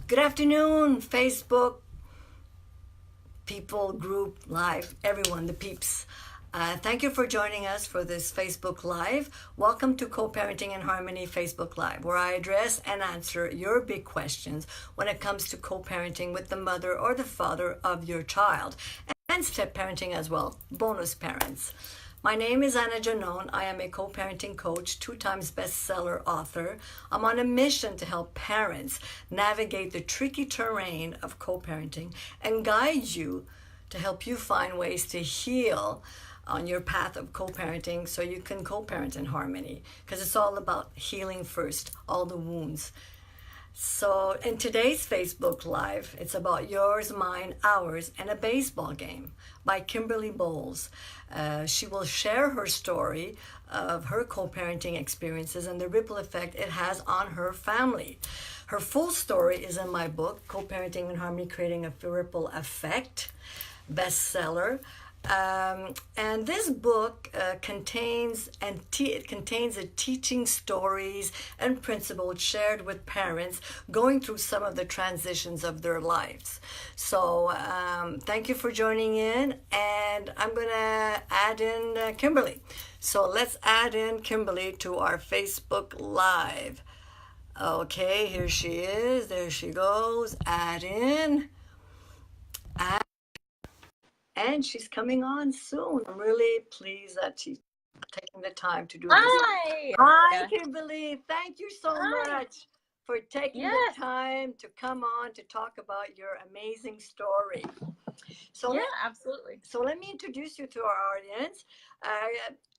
Good afternoon, Facebook, people, group, live, everyone, the peeps. Thank you for joining us for this Facebook Live. Welcome to Co-Parenting in Harmony Facebook Live, where I address and answer your big questions when it comes to co-parenting with the mother or the father of your child, and step parenting as well, bonus parents. My name is Anna Janone. I am a co-parenting coach, 2 times bestseller author. I'm on a mission to help parents navigate the tricky terrain of co-parenting and guide you to help you find ways to heal on your path of co-parenting so you can co-parent in harmony, because it's all about healing first, all the wounds. So in today's Facebook Live, it's about yours, mine, ours, and a baseball game by Kimberly Boales. She will share her story of her co-parenting experiences and the ripple effect it has on her family. Her full story is in my book, Co-Parenting in Harmony, Creating a Ripple Effect, bestseller. And this book contains a teaching stories and principles shared with parents going through some of the transitions of their lives. So thank you for joining in, and I'm going to add in Kimberly. So let's add in Kimberly to our Facebook Live. Okay, here she is. There she goes. Add in. And she's coming on soon. I'm really pleased that she's taking the time to do this. Hi. Hi, Kimberly. Thank you so Hi. much for taking the time to come on to talk about your amazing story. So absolutely. So let me introduce you to our audience.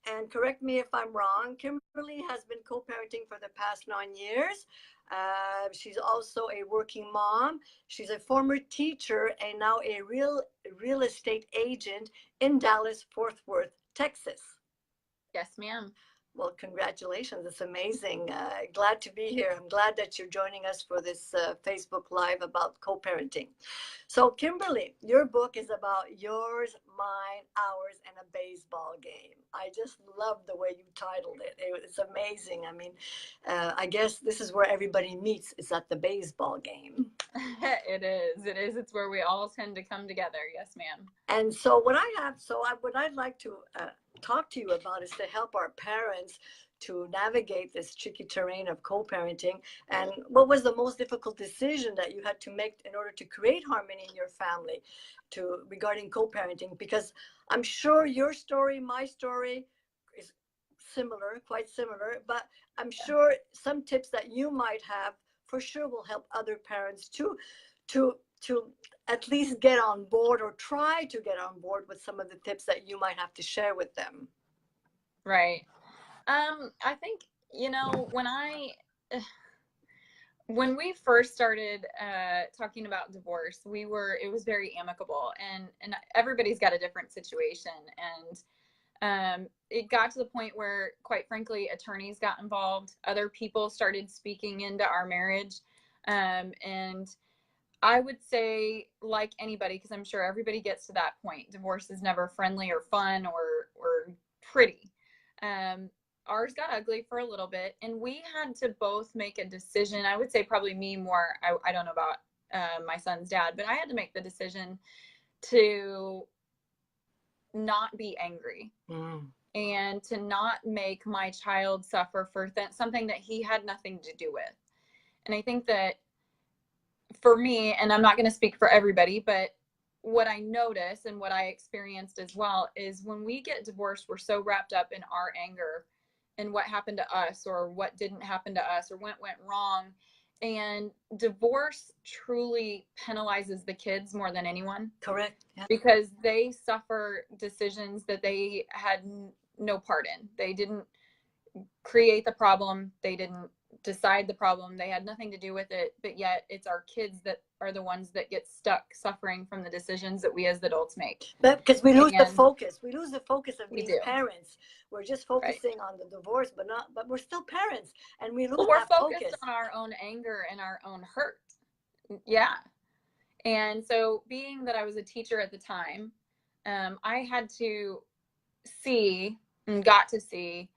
And correct me if I'm wrong. Kimberly has been co-parenting for the past 9 years. She's also a working mom. She's a former teacher and now a real estate agent in Dallas, Fort Worth, Texas. Yes, ma'am. Well, congratulations. It's amazing. Glad to be here. I'm glad that you're joining us for this Facebook Live about co-parenting. So, Kimberly, your book is about yours, mine, ours, and a baseball game. I just love the way you titled it. It's amazing. I mean, I guess this is where everybody meets, is at the baseball game. It is. It's where we all tend to come together. Yes, ma'am. And so what I'd like to talk to you about is to help our parents to navigate this tricky terrain of co-parenting. And what was the most difficult decision that you had to make in order to create harmony in your family regarding co-parenting? Because I'm sure your story, my story is similar, quite similar, but I'm sure some tips that you might have for sure will help other parents to at least get on board or try to get on board with some of the tips that you might have to share with them. Right. I think, when we first started talking about divorce, it was very amicable, and everybody's got a different situation. And it got to the point where, quite frankly, attorneys got involved. Other people started speaking into our marriage. And I would say, like anybody, because I'm sure everybody gets to that point, divorce is never friendly or fun or pretty. Ours got ugly for a little bit, and we had to both make a decision. I would say probably me more. I don't know about my son's dad, but I had to make the decision to not be angry and to not make my child suffer for something that he had nothing to do with. And I think that for me, and I'm not going to speak for everybody, but what I notice and what I experienced as well is when we get divorced, we're so wrapped up in our anger and what happened to us or what didn't happen to us or what went wrong. And divorce truly penalizes the kids more than anyone. Correct. Yeah. Because they suffer decisions that they had no part in. They didn't create the problem. They didn't decide the problem. They had nothing to do with it, but yet it's our kids that are the ones that get stuck suffering from the decisions that we as adults make. But because we lose the focus. We lose the focus of being parents. We're just focusing on the divorce, but we're still parents, and we lose that focus. We're focused on our own anger and our own hurt. Yeah. And so, being that I was a teacher at the time, I had to see and got to see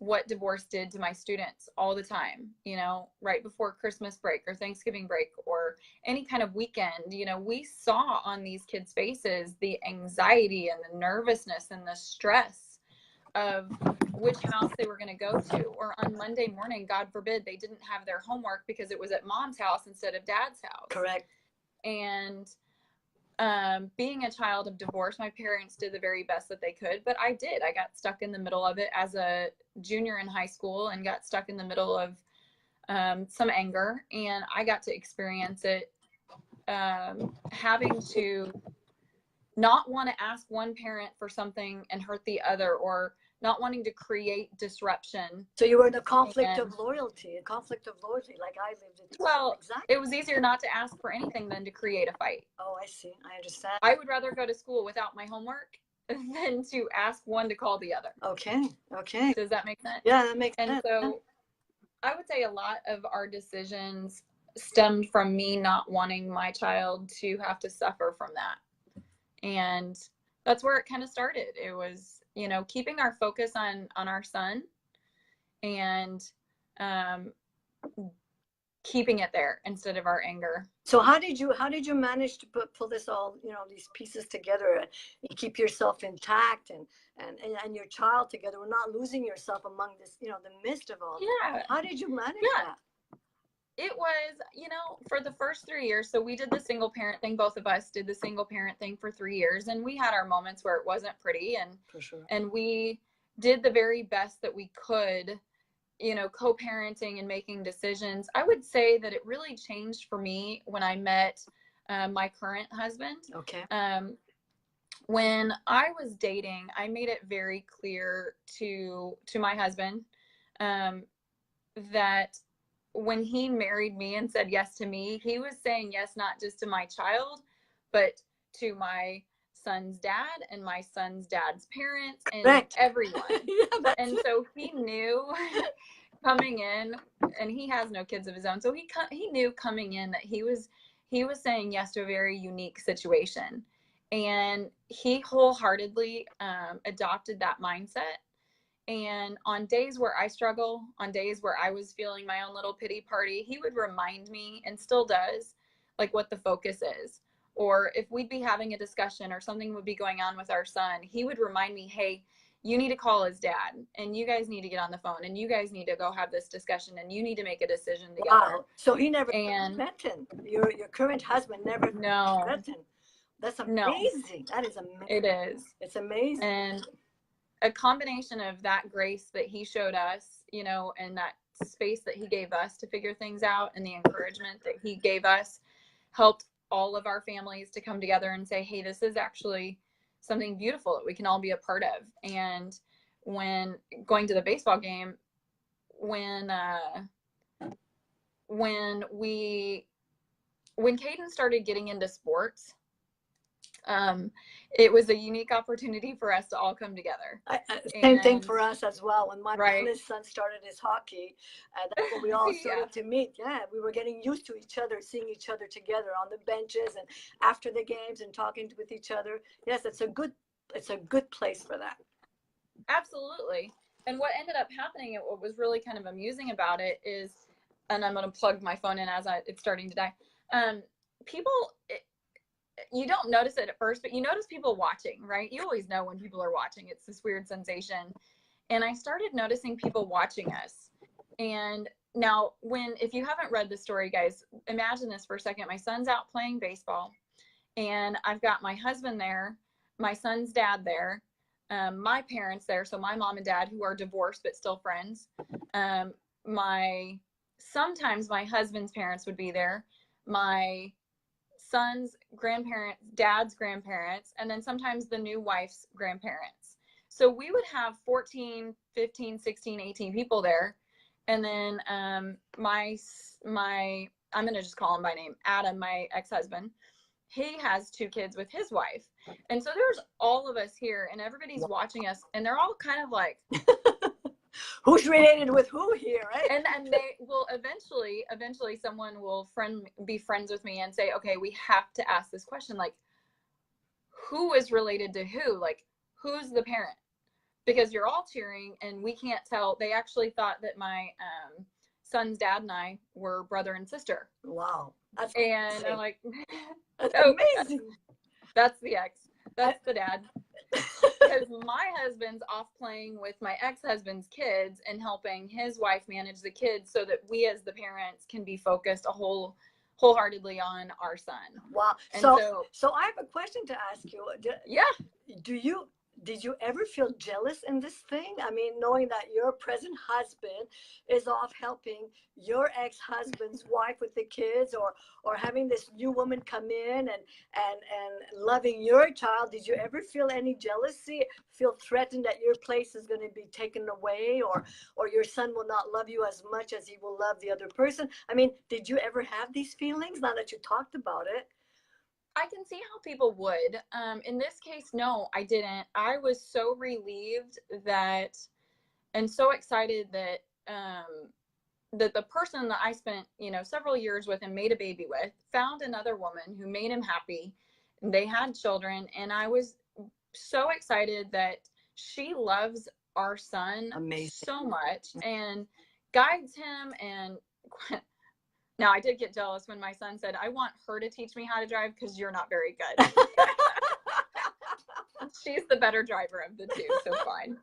what divorce did to my students all the time, you know, right before Christmas break or Thanksgiving break or any kind of weekend. You know, we saw on these kids' faces the anxiety and the nervousness and the stress of which house they were going to go to. Or on Monday morning, God forbid, they didn't have their homework because it was at mom's house instead of dad's house. Correct. And being a child of divorce, my parents did the very best that they could, but I got stuck in the middle of it as a junior in high school and got stuck in the middle of some anger, and I got to experience it, having to not want to ask one parent for something and hurt the other, or not wanting to create disruption. So you were in a conflict of loyalty, like I lived it. Well, exactly. It was easier not to ask for anything than to create a fight. Oh, I see. I understand. I would rather go to school without my homework than to ask one to call the other. Okay. Okay. Does that make sense? Yeah, that makes sense. And so I would say a lot of our decisions stemmed from me not wanting my child to have to suffer from that. And that's where it kind of started. It was, you know, keeping our focus on our son and keeping it there instead of our anger. So how did you manage to pull this all, you know, these pieces together and keep yourself intact and your child together, and not losing yourself among this, you know, the midst of all that? How did you manage that? It was, you know, for the first 3 years, so we did the single parent thing. Both of us did the single parent thing for 3 years, and we had our moments where it wasn't pretty, and for sure. And we did the very best that we could, you know, co-parenting and making decisions. I would say that it really changed for me when I met my current husband. Okay. When I was dating, I made it very clear to my husband that when he married me and said yes to me, he was saying yes not just to my child, but to my son's dad and my son's dad's parents and Correct. everyone. Yeah, and so he knew coming in, and he has no kids of his own, so he knew coming in that he was saying yes to a very unique situation, and he wholeheartedly adopted that mindset. And on days where I struggle, on days where I was feeling my own little pity party, he would remind me, and still does, like what the focus is. Or if we'd be having a discussion or something would be going on with our son, he would remind me, hey, you need to call his dad, and you guys need to get on the phone, and you guys need to go have this discussion, and you need to make a decision together. Wow. So he never met him. Your current husband never met him. That's amazing. No. That is amazing. It is. It's amazing. And a combination of that grace that he showed us, you know, and that space that he gave us to figure things out, and the encouragement that he gave us, helped all of our families to come together and say, hey, this is actually something beautiful that we can all be a part of. And when going to the baseball game, when Caden started getting into sports, it was a unique opportunity for us to all come together. Same thing for us as well. When my oldest son started his hockey, that's when we all started to meet. Yeah, we were getting used to each other, seeing each other together on the benches and after the games and talking with each other. Yes, it's a good place for that. Absolutely. And what ended up happening, and what was really kind of amusing about it is, and I'm going to plug my phone in as it's starting to die. You don't notice it at first, but you notice people watching, right? You always know when people are watching. It's this weird sensation. And I started noticing people watching us. And now, if you haven't read the story, guys, imagine this for a second. My son's out playing baseball, and I've got my husband there, my son's dad there, my parents there, so my mom and dad, who are divorced but still friends. Sometimes my husband's parents would be there, my son's grandparents, dad's grandparents, and then sometimes the new wife's grandparents. So we would have 14, 15, 16, 18 people there. And then I'm going to just call him by name, Adam, my ex-husband. He has 2 kids with his wife. And so there's all of us here, and everybody's watching us, and they're all kind of like, who's related with who here, right? And they will eventually someone will be friends with me and say, okay, we have to ask this question, like, who is related to who? Like, who's the parent? because you're all cheering and we can't tell. They actually thought that my son's dad and I were brother and sister. Wow. That's and amazing. I'm like, That's oh, amazing. that's the ex. That's the dad. Because my husband's off playing with my ex-husband's kids and helping his wife manage the kids so that we as the parents can be focused wholeheartedly on our son. Wow. And so I have a question to ask you. Yeah. Did you ever feel jealous in this thing? I mean, knowing that your present husband is off helping your ex-husband's wife with the kids, or having this new woman come in and loving your child. Did you ever feel any jealousy? Feel threatened that your place is going to be taken away, or your son will not love you as much as he will love the other person? I mean, did you ever have these feelings now that you talked about it? I can see how people would. In this case, no, I didn't. I was so relieved that, and so excited that that the person that I spent, several years with and made a baby with found another woman who made him happy. And they had children, and I was so excited that she loves our son so much and guides him. And now I did get jealous when my son said, I want her to teach me how to drive because you're not very good. She's the better driver of the two, so fine.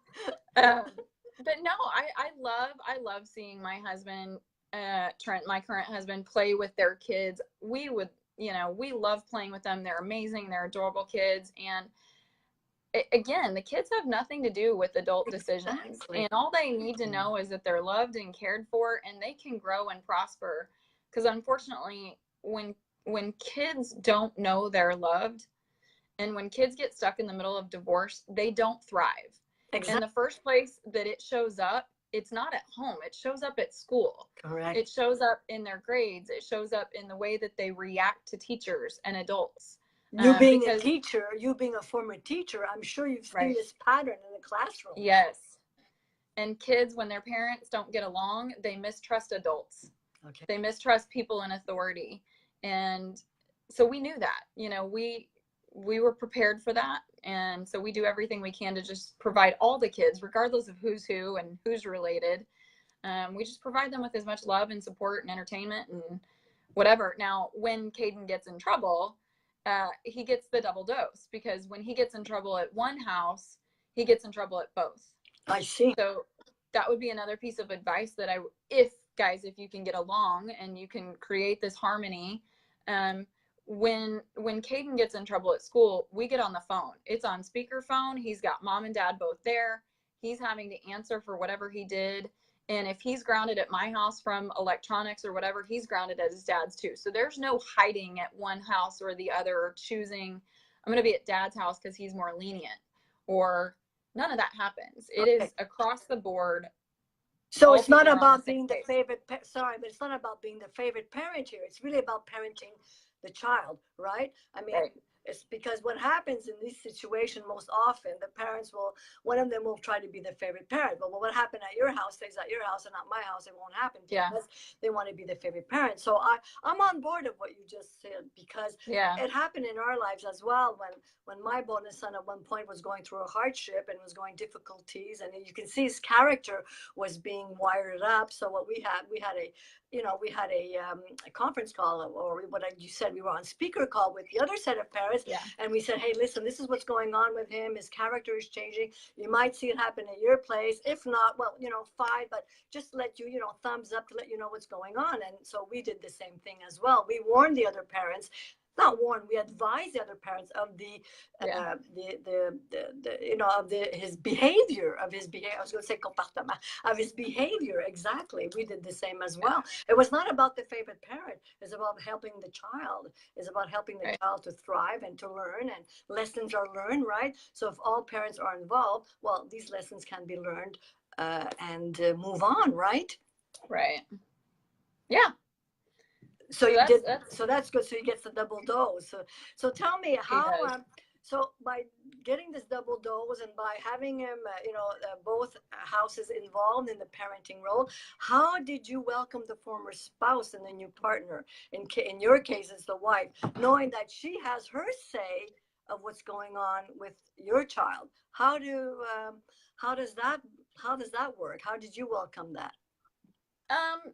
But no, I love seeing my husband, Trent, my current husband, play with their kids. We love playing with them. They're amazing. They're adorable kids. And again, the kids have nothing to do with adult decisions. Exactly. And all they need to know is that they're loved and cared for, and they can grow and prosper. Because unfortunately, when kids don't know they're loved, and when kids get stuck in the middle of divorce, they don't thrive. Exactly. And the first place that it shows up, it's not at home. It shows up at school. Correct. It shows up in their grades. It shows up in the way that they react to teachers and adults. You being a teacher, you being a former teacher, I'm sure you've seen this pattern in the classroom. Yes. And kids, when their parents don't get along, they mistrust adults. Okay. They mistrust people in authority. And so we knew that, we were prepared for that. And so we do everything we can to just provide all the kids, regardless of who's who and who's related. We just provide them with as much love and support and entertainment and whatever. Now, when Caden gets in trouble, he gets the double dose, because when he gets in trouble at one house, he gets in trouble at both. I see. So that would be another piece of advice that if you can get along and you can create this harmony, when Caden gets in trouble at school, we get on the phone. It's on speakerphone. He's got mom and dad both there. He's having to answer for whatever he did. And if he's grounded at my house from electronics or whatever, he's grounded at his dad's too. So there's no hiding at one house or the other, or choosing, I'm going to be at dad's house because he's more lenient, or none of that happens. It is across the board. So it's not about being the favorite, but it's not about being the favorite parent here. It's really about parenting the child, right? I mean, it's because what happens in this situation most often, the parents one of them will try to be the favorite parent. But what happened at your house stays at your house, and at my house, it won't happen because they want to be the favorite parent. So I'm on board of what you just said, because it happened in our lives as well. When my bonus son at one point was going through a hardship and was going difficulties, and you can see his character was being wired up. So what we had a conference call, or what you said, we were on speaker call with the other set of parents. And we said, hey, listen, this is what's going on with him. His character is changing. You might see it happen at your place. If not, well, fine, but just let you, thumbs up to let you know what's going on. And so we did the same thing as well. We warned the other parents. Not warned, we advised the other parents of his behavior. I was going to say comportement, of his behavior. Exactly. We did the same as well. It was not about the favorite parent. It's about helping the child. It's about helping the child to thrive and to learn, and lessons are learned, right? So if all parents are involved, well, these lessons can be learned and move on, right? Right. Yeah. So that's good. So he gets the double dose. So tell me how. So by getting this double dose and by having him, both houses involved in the parenting role, how did you welcome the former spouse and the new partner? In your case, it's the wife, knowing that she has her say of what's going on with your child. How does that how does that work? How did you welcome that? Um,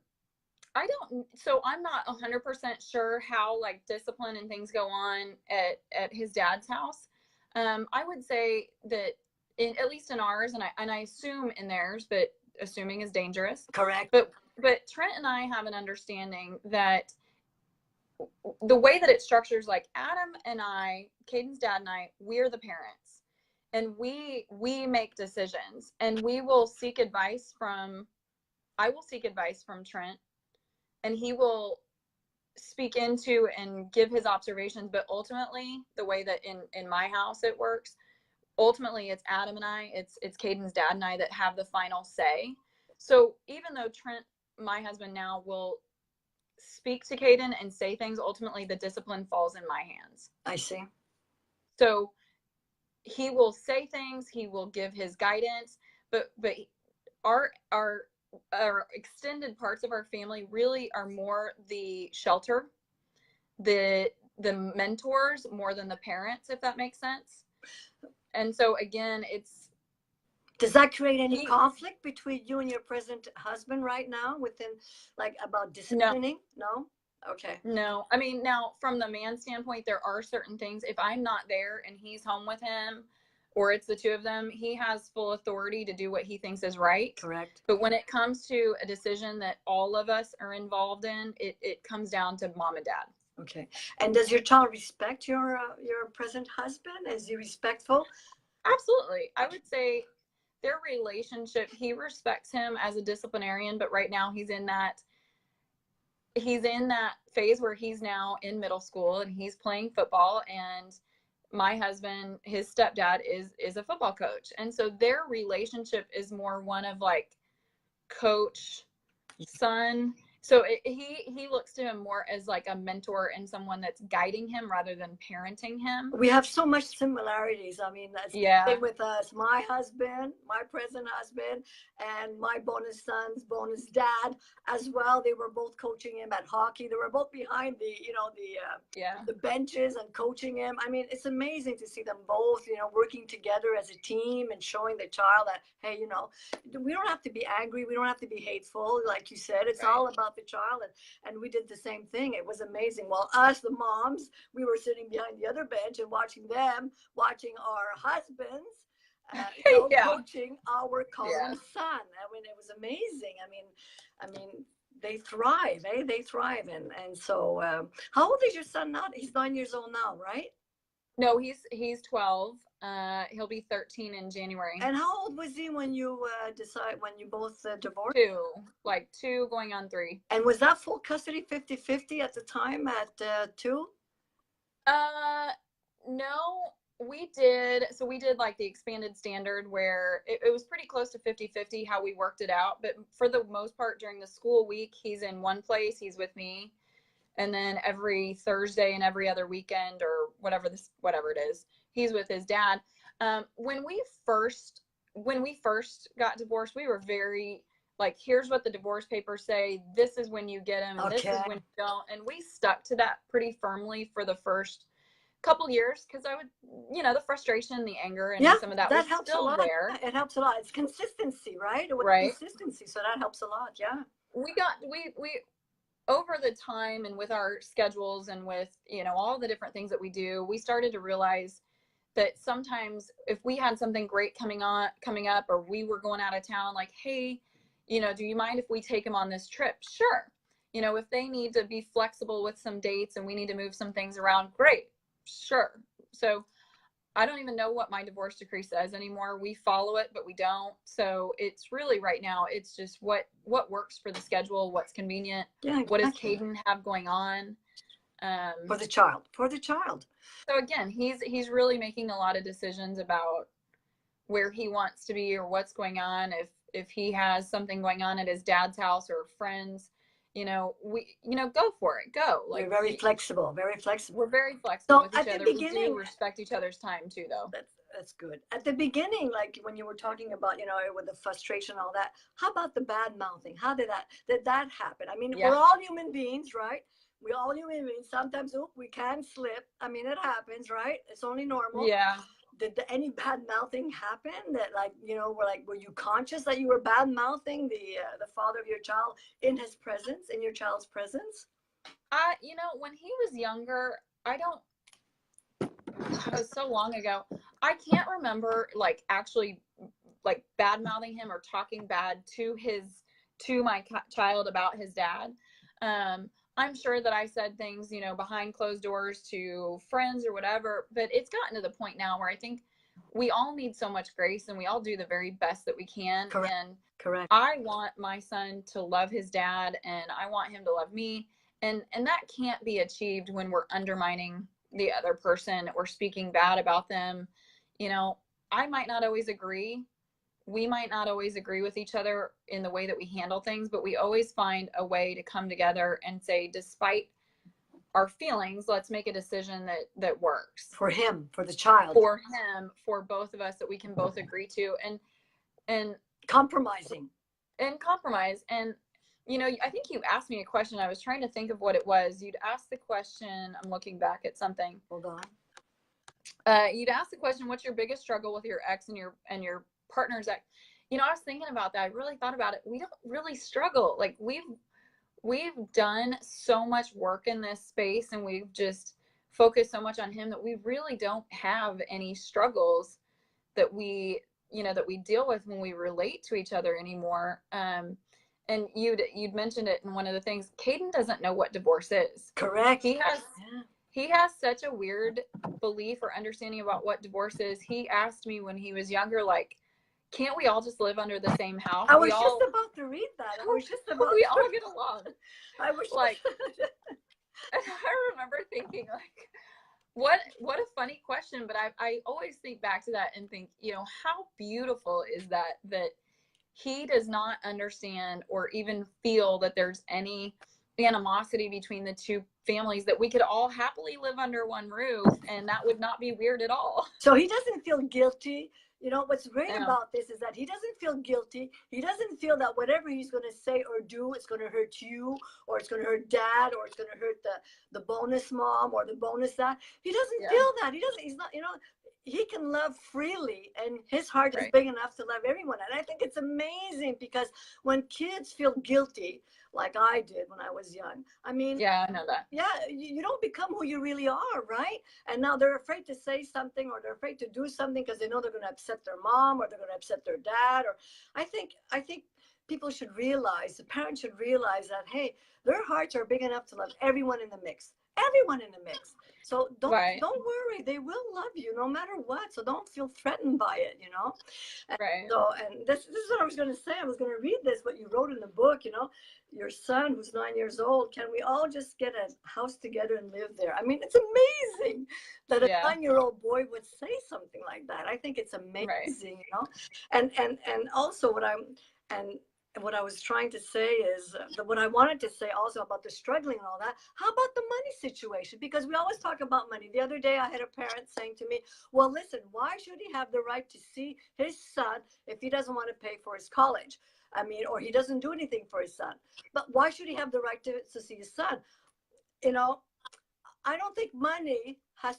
I don't, so I'm not 100% sure how like discipline and things go on at his dad's house. I would say that at least in ours, and I assume in theirs, but assuming is dangerous. Correct. But Trent and I have an understanding that the way that it structures, like Adam and I, Caden's dad and I, we're the parents, and we make decisions, and we will seek advice from. I will seek advice from Trent, and he will speak into and give his observations. But ultimately, the way that in my house it works, ultimately it's Adam and I, it's Caden's dad and I that have the final say. So even though Trent, my husband now, will speak to Caden and say things, ultimately the discipline falls in my hands. I see. So he will say things, he will give his guidance, but our extended parts of our family really are more the shelter, the mentors more than the parents, if that makes sense. And so again, it's, does that create any conflict between you and your present husband right now within, like, about disciplining? No? Okay. No. I mean, now from the man standpoint, there are certain things, if I'm not there and he's home with him, or it's the two of them, he has full authority to do what he thinks is right. Correct. But when it comes to a decision that all of us are involved in, it comes down to mom and dad. Okay. And does your child respect your present husband? Is he respectful? Absolutely. I would say their relationship, he respects him as a disciplinarian, but right now he's in that phase where he's now in middle school and he's playing football, and my husband, his stepdad, is a football coach. And so their relationship is more one of like coach, son. So he looks to him more as like a mentor and someone that's guiding him rather than parenting him. We have so much similarities. I mean, that's the thing with us. My husband, my present husband, and my bonus son's bonus dad as well. They were both coaching him at hockey. They were both behind the benches and coaching him. I mean, it's amazing to see them both, working together as a team and showing the child that, hey, we don't have to be angry. We don't have to be hateful. Like you said, it's all about the child, and we did the same thing. It was amazing. While us, the moms, we were sitting behind the other bench and watching our husbands coaching our common son. I mean, it was amazing. I mean they thrive, they thrive. And so how old is your son now? He's 9 years old now, right? No, he's 12. He'll be 13 in January. And how old was he when you both divorced? 2 going on 3. And was that full custody 50-50 at the time at 2? No, we did like the expanded standard where it was pretty close to 50-50 how we worked it out. But for the most part during the school week, he's in one place, he's with me. And then every Thursday and every other weekend or whatever it is, he's with his dad. When we first got divorced, we were very like, here's what the divorce papers say. This is when you get him. And This is when you don't. And we stuck to that pretty firmly for the first couple years, because I would, the frustration, the anger, and some of that was helps still a lot. there. It helps a lot. It's consistency, right? Consistency. So that helps a lot. Yeah. We over the time and with our schedules and with, all the different things that we do, we started to realize that sometimes if we had something great coming up, or we were going out of town, like, hey, do you mind if we take them on this trip? Sure. If they need to be flexible with some dates and we need to move some things around, great. Sure. So I don't even know what my divorce decree says anymore. We follow it, but we don't. So it's really right now, it's just what works for the schedule, what's convenient. Yeah, exactly. What does Caden have going on? For the child. So again, he's really making a lot of decisions about where he wants to be or what's going on. If he has something going on at his dad's house or friends, go for it. Go. Like, you're very flexible. We're very flexible with each other. We do respect each other's time too, though. That's good. At the beginning, like when you were talking about, with the frustration, all that, how about the bad mouthing? How did that happen? I mean, we're all human beings, right? We all human beings. Sometimes we can slip. I mean, it happens, right? It's only normal. Yeah. Did any bad mouthing happen that, like, were you conscious that you were bad mouthing the father of your child in his presence, in your child's presence? When he was younger, I don't, it was so long ago. I can't remember like actually like bad mouthing him or talking bad to my child about his dad. I'm sure that I said things, behind closed doors to friends or whatever, but it's gotten to the point now where I think we all need so much grace and we all do the very best that we can. Correct. And Correct. I want my son to love his dad and I want him to love me. And that can't be achieved when we're undermining the other person or speaking bad about them. I might not always agree. We might not always agree with each other in the way that we handle things, but we always find a way to come together and say, despite our feelings, let's make a decision that works for him, for the child, for him, for both of us, that we can both agree to, and compromising and compromise. And I think you asked me a question. I was trying to think of what it was. You'd asked the question, I'm looking back at something. Hold on. You'd asked the question, what's your biggest struggle with your ex and your partner's ex? I was thinking about that. I really thought about it. We don't really struggle. Like we've done so much work in this space and we've just focused so much on him that we really don't have any struggles that we deal with when we relate to each other anymore. And you'd mentioned it in one of the things. Caden doesn't know what divorce is. Correct. He has such a weird belief or understanding about what divorce is. He asked me when he was younger, like, can't we all just live under the same house? I was just about to read that. We all get along. I was like, I remember thinking, like, what a funny question. But I always think back to that and think, how beautiful is that he does not understand or even feel that there's any animosity between the two families, that we could all happily live under one roof and that would not be weird at all. So he doesn't feel guilty. What's great about this is that he doesn't feel guilty. He doesn't feel that whatever he's going to say or do, it's going to hurt you, or it's going to hurt dad, or it's going to hurt the bonus mom or the bonus dad. He doesn't feel that. He's not, he can love freely, and his heart is big enough to love everyone. And I think it's amazing, because when kids feel guilty, like I did when I was young, I mean, I know that. Yeah, you don't become who you really are, right? And now they're afraid to say something, or they're afraid to do something because they know they're going to upset their mom, or they're going to upset their dad. Or I think people should realize, the parents should realize that, hey, their hearts are big enough to love everyone in the mix. Everyone in the mix. So don't worry, they will love you no matter what. So don't feel threatened by it, And so, and this is what I was going to say. I was going to read this, what you wrote in the book, your son who's 9 years old, can we all just get a house together and live there? I mean, it's amazing that a 9-year-old boy would say something like that. I think it's amazing, And also what I was trying to say is what I wanted to say also about the struggling and all that. How about the money situation? Because we always talk about money. The other day I had a parent saying to me, well, listen, why should he have the right to see his son if he doesn't want to pay for his college? I mean, or he doesn't do anything for his son. But why should he have the right to see his son? I don't think money has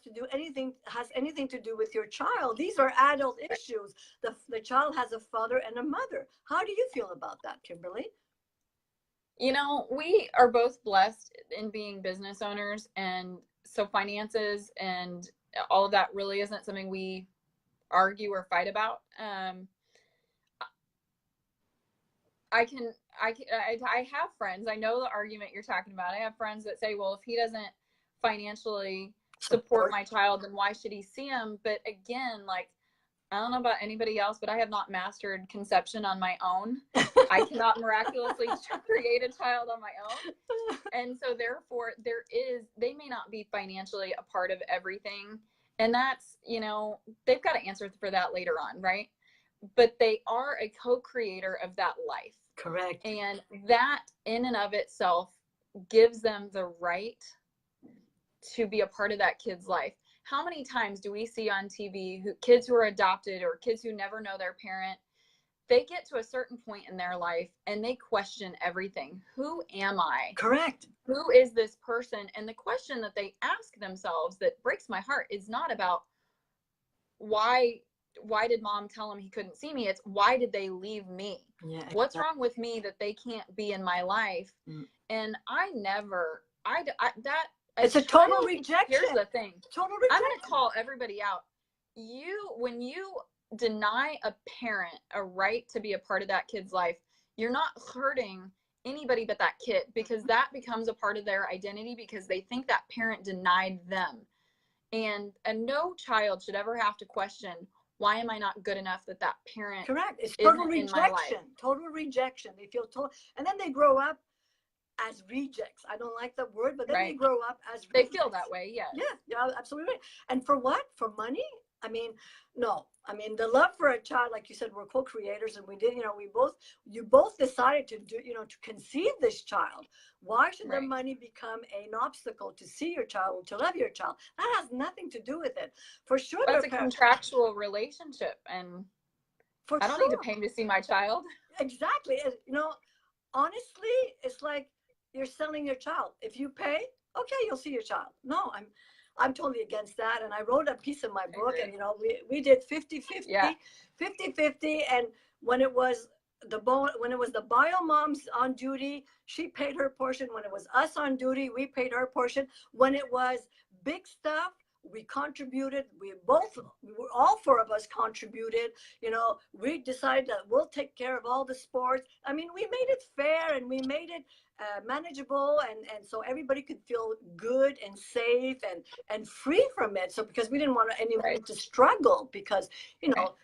anything to do with your child. These are adult issues. The child has a father and a mother. How do you feel about that, Kimberly? We are both blessed in being business owners, and so finances and all of that really isn't something we argue or fight about. I have friends. I know the argument you're talking about. I have friends that say, well, if he doesn't financially support my child, then why should he see him? But again, like, I don't know about anybody else, but I have not mastered conception on my own. I cannot miraculously create a child on my own. And so therefore they may not be financially a part of everything. And that's, they've got to answer for that later on, right? But they are a co-creator of that life. Correct. And that in and of itself gives them the right to be a part of that kid's life. How many times do we see on TV kids who are adopted or kids who never know their parent, they get to a certain point in their life and they question everything. Who am I? Correct. Who is this person? And the question that they ask themselves that breaks my heart is not about why did mom tell him he couldn't see me? It's why did they leave me? Yeah, exactly. What's wrong with me that they can't be in my life? And it's a total rejection. Here's the thing. Total rejection. I'm going to call everybody out. When you deny a parent a right to be a part of that kid's life, you're not hurting anybody but that kid, because that becomes a part of their identity because they think that parent denied them. And no child should ever have to question, why am I not good enough that parent Correct. It's total isn't in my life. Total rejection. They feel total, and then they grow up as rejects. I don't like that word, but then they grow up as rejects. They feel that way, yeah. Yeah, absolutely right. And for what? For money? I mean, no. I mean, the love for a child, like you said, we're co-creators, and we did, you both decided to do, to conceive this child. Why should the money become an obstacle to see your child or to love your child? That has nothing to do with it. For sure. That's a contractual relationship, and I don't need to pay him to see my child. Exactly. Honestly, it's like you're selling your child. If you pay, okay, you'll see your child. No, I'm totally against that. And I wrote a piece in my book, and we did 50-50, 50-50. And when it was the bio moms on duty, she paid her portion. When it was us on duty, we paid her portion. When it was big stuff, we contributed. All four of us contributed. We decided that we'll take care of all the sports. I mean, we made it fair, and we made it manageable, and so everybody could feel good and safe and free from it. So because we didn't want anyone to struggle, because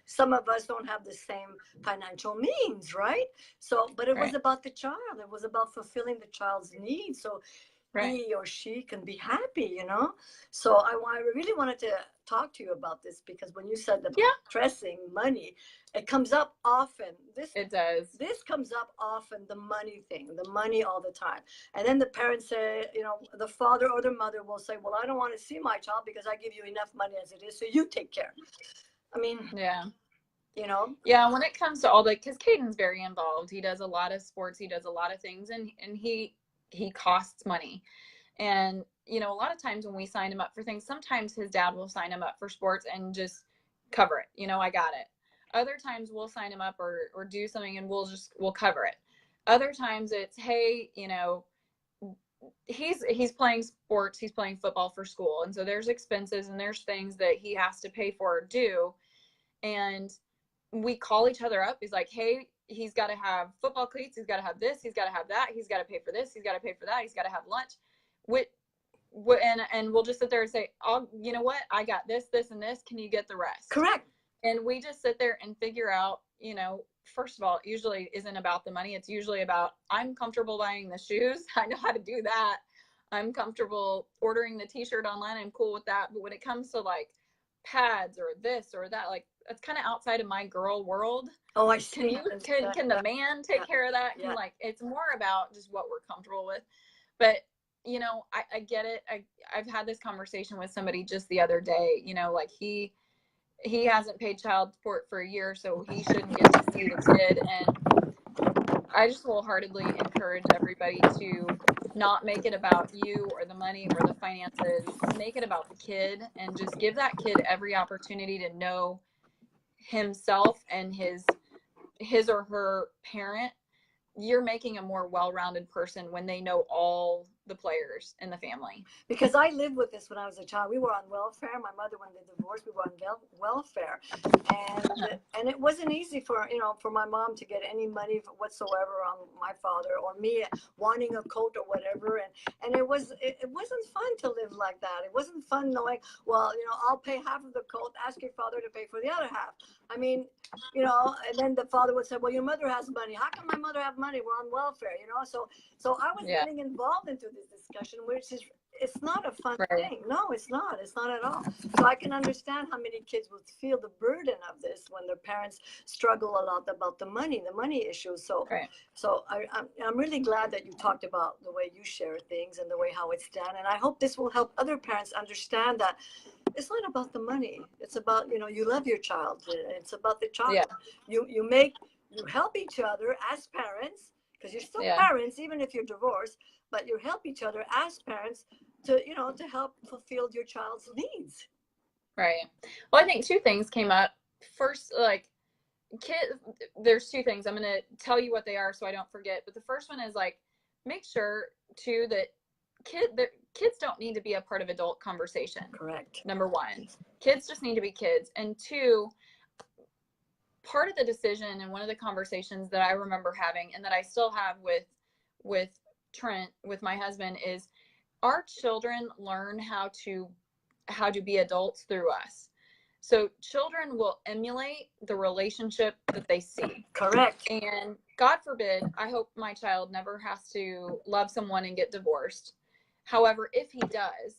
some of us don't have the same financial means, right? So, but it was about the child. It was about fulfilling the child's needs, so he or she can be happy. So I really wanted to talk to you about this, because when you said the stressing money, it comes up often. It does. This comes up often, the money thing, the money all the time. And then the parents say, the father or the mother will say, well, I don't want to see my child because I give you enough money as it is, so you take care. I mean, when it comes to all because Caden's very involved. He does a lot of sports. He does a lot of things, and he costs money. And, a lot of times when we sign him up for things, sometimes his dad will sign him up for sports and just cover it. I got it. Other times we'll sign him up or do something and we'll cover it. Other times it's, hey, he's playing sports, he's playing football for school. And so there's expenses and there's things that he has to pay for or do. And we call each other up. He's like, hey, he's got to have football cleats. He's got to have this. He's got to have that. He's got to pay for this. He's got to pay for that. He's got to have lunch. And we'll just sit there and say, oh, you know what? I got this, this, and this. Can you get the rest? Correct. And we just sit there and figure out, first of all, it usually isn't about the money. It's usually about, I'm comfortable buying the shoes. I know how to do that. I'm comfortable ordering the t-shirt online. I'm cool with that. But when it comes to like pads or this or that, like that's kind of outside of my girl world. Oh, I see. Can the man take care of that? It's more about just what we're comfortable with. But I get it. I've had this conversation with somebody just the other day, like he hasn't paid child support for a year, so he shouldn't get to see the kid. And I just wholeheartedly encourage everybody to not make it about you or the money or the finances. Make it about the kid, and just give that kid every opportunity to know himself and his or her parent. You're making a more well-rounded person when they know all the players in the family. Because I lived with this when I was a child. We were on welfare. My mother, when they divorced, we were on welfare, and it wasn't easy for my mom to get any money whatsoever on my father, or me wanting a coat or whatever, and it wasn't fun to live like that. It wasn't fun knowing, well, I'll pay half of the coat, ask your father to pay for the other half. I mean, and then the father would say, well, your mother has money. How can my mother have money? We're on welfare, So I was getting involved into this discussion, which is, it's not a fun thing. No, it's not. It's not at all. So I can understand how many kids would feel the burden of this when their parents struggle a lot about the money issues. So, so I'm really glad that you talked about the way you share things and the way how it's done. And I hope this will help other parents understand that it's not about the money. It's about, you love your child. It's about the child. You make you help each other as parents, because you're still Yeah. parents, even if you're divorced, but you help each other as parents to, to help fulfill your child's needs. Right. Well, I think two things came up. First, like, there's two things. I'm going to tell you what they are so I don't forget. But the first one is like, make sure too that kids don't need to be a part of adult conversation. Correct. Number one, kids just need to be kids. And two, part of the decision and one of the conversations that I remember having and that I still have with Trent, with my husband, is our children learn how to be adults through us. So children will emulate the relationship that they see. Correct. And God forbid, I hope my child never has to love someone and get divorced. However, if he does,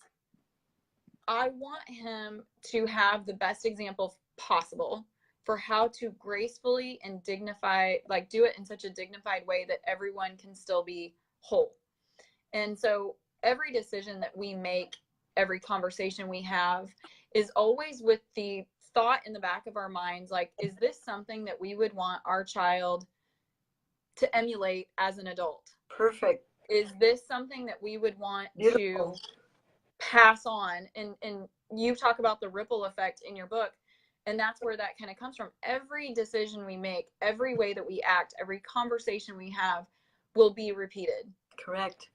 I want him to have the best example possible for how to gracefully and like do it in such a dignified way that everyone can still be whole. And so every decision that we make, every conversation we have is always with the thought in the back of our minds, like, is this something that we would want our child to emulate as an adult? Perfect. Is this something that we would want Beautiful. to pass on? And you talk about the ripple effect in your book, and that's where that kind of comes from. Every decision we make, every way that we act, every conversation we have will be repeated. Correct.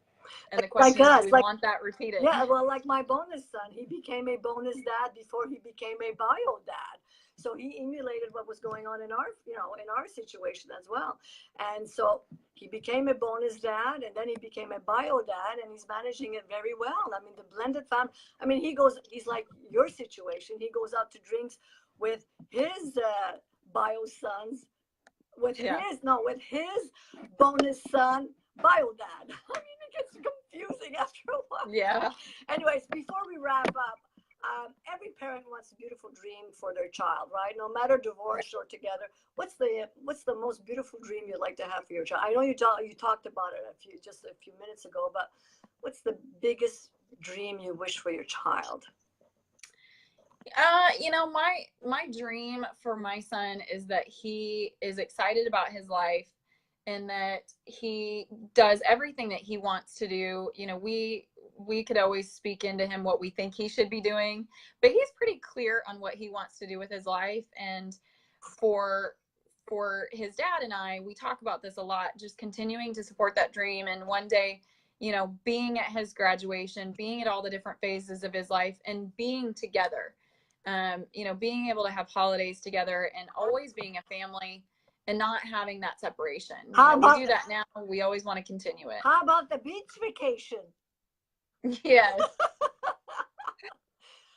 And the question is, do we want that repeated? Yeah, well, like my bonus son, he became a bonus dad before he became a bio dad. So he emulated what was going on in our situation as well. And so he became a bonus dad, and then he became a bio dad, and he's managing it very well. I mean, the blended family. I mean, he's like your situation. He goes out to drinks with his bio sons, with his bonus son, bio dad. I mean, it gets confusing after a while. Yeah. Anyways, before we wrap up, every parent wants a beautiful dream for their child, right? No matter divorced or together. What's the most beautiful dream you'd like to have for your child? I know you talked about it just a few minutes ago, but what's the biggest dream you wish for your child? My dream for my son is that he is excited about his life and that he does everything that he wants to do. We could always speak into him what we think he should be doing, but he's pretty clear on what he wants to do with his life. And for his dad and I, we talk about this a lot, just continuing to support that dream. And one day, being at his graduation, being at all the different phases of his life and being together, being able to have holidays together and always being a family and not having that separation. We do that now. We always want to continue it. How about the beach vacation? Yes.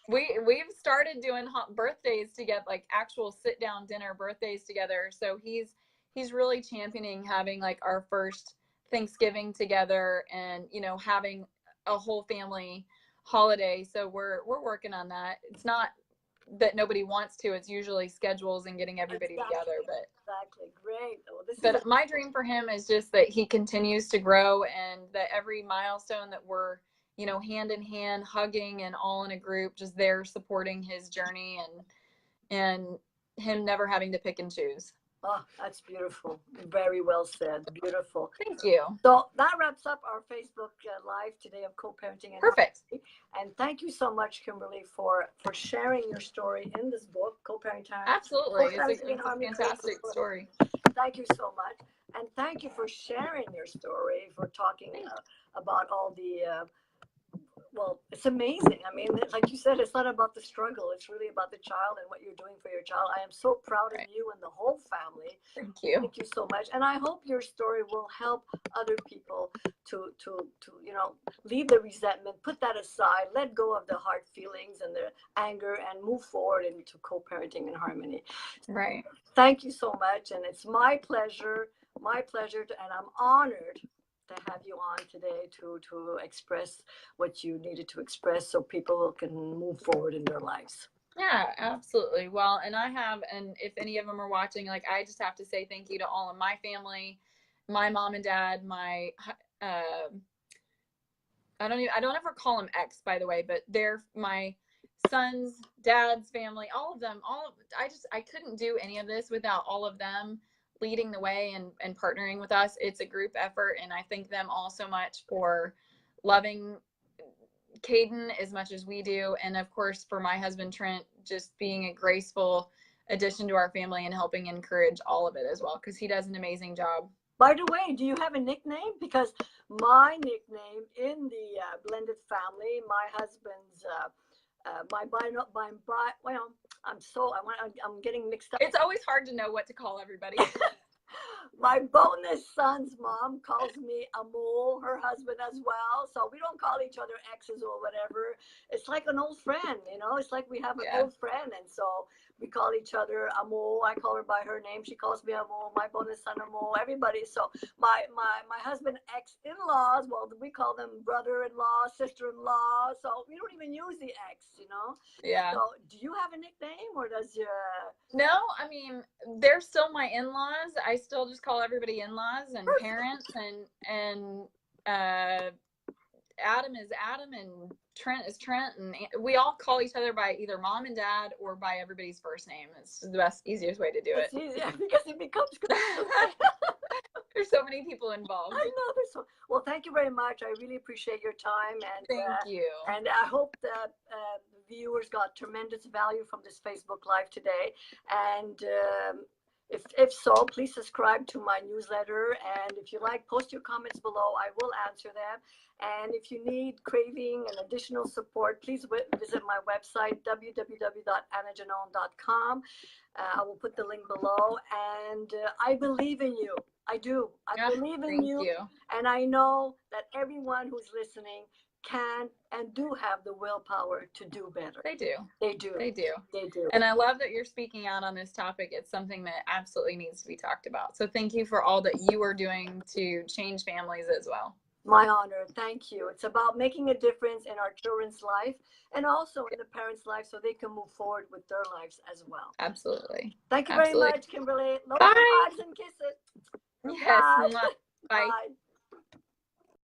We've started doing birthdays together, like actual sit down dinner birthdays together. So he's really championing having like our first Thanksgiving together and, having a whole family holiday. So we're working on that. It's not that nobody wants to, it's usually schedules and getting everybody together. But exactly. Great. But my dream for him is just that he continues to grow and that every milestone that we're, hand in hand, hugging and all in a group, just there supporting his journey and him never having to pick and choose. Oh, that's beautiful. Very well said. Beautiful. Thank you. So that wraps up our Facebook Live today of co-parenting. Perfect. And thank you so much, Kimberly, for sharing your story in this book, Co-Parenting. Absolutely. It's a fantastic story. Thank you so much. And thank you for sharing your story, for talking about all the well, it's amazing. I mean, like you said, it's not about the struggle. It's really about the child and what you're doing for your child. I am so proud of you and the whole family. Thank you. Thank you so much. And I hope your story will help other people to leave the resentment, put that aside, let go of the hard feelings and the anger and move forward into co-parenting and harmony. Right. Thank you so much. And it's my pleasure, and I'm honored to have you on today to express what you needed to express so people can move forward in their lives. Yeah, absolutely. Well, and if any of them are watching, like, I just have to say thank you to all of my family, my mom and dad, my, I don't ever call them ex, by the way, but they're my son's dad's family, all of them, I couldn't do any of this without all of them leading the way and partnering with us. It's a group effort, and I thank them all so much for loving Caden as much as we do, and of course for my husband Trent, just being a graceful addition to our family and helping encourage all of it as well, because he does an amazing job. By the way, do you have a nickname? Because my nickname in the blended family, my husband's I'm getting mixed up. It's always hard to know what to call everybody. My bonus son's mom calls me Amol, her husband as well. So we don't call each other exes or whatever. It's like an old friend, you know. It's like we have an old friend, and so we call each other Amol. I call her by her name. She calls me Amol. My bonus son Amol. Everybody. So my husband ex-in-laws, well, we call them brother-in-law, sister-in-law. So we don't even use the ex, you know. Yeah. So do you have a nickname, or does your? No, I mean, they're still my in-laws. I still just call everybody in-laws and parents, and Adam is Adam and Trent is Trent, and we all call each other by either mom and dad or by everybody's first name. It's the best, easiest way to do it. It's easier because it becomes There's so many people involved. I know this one. Well, thank you very much. I really appreciate your time, and thank you. And I hope that viewers got tremendous value from this Facebook Live today. And if so, please subscribe to my newsletter. And if you like, post your comments below. I will answer them. And if you need craving and additional support, please visit my website, www.annajanone.com. I will put the link below. And I believe in you. I do. I believe in you. And I know that everyone who's listening can and do have the willpower to do better. They do. They do. They do. They do. And I love that you're speaking out on this topic. It's something that absolutely needs to be talked about. So thank you for all that you are doing to change families as well. My honor. Thank you. It's about making a difference in our children's life and also in the parents' life so they can move forward with their lives as well. Absolutely. Thank you very much, Kimberly. Love Bye. you, hugs and kisses. Yes. Bye. Bye. Bye.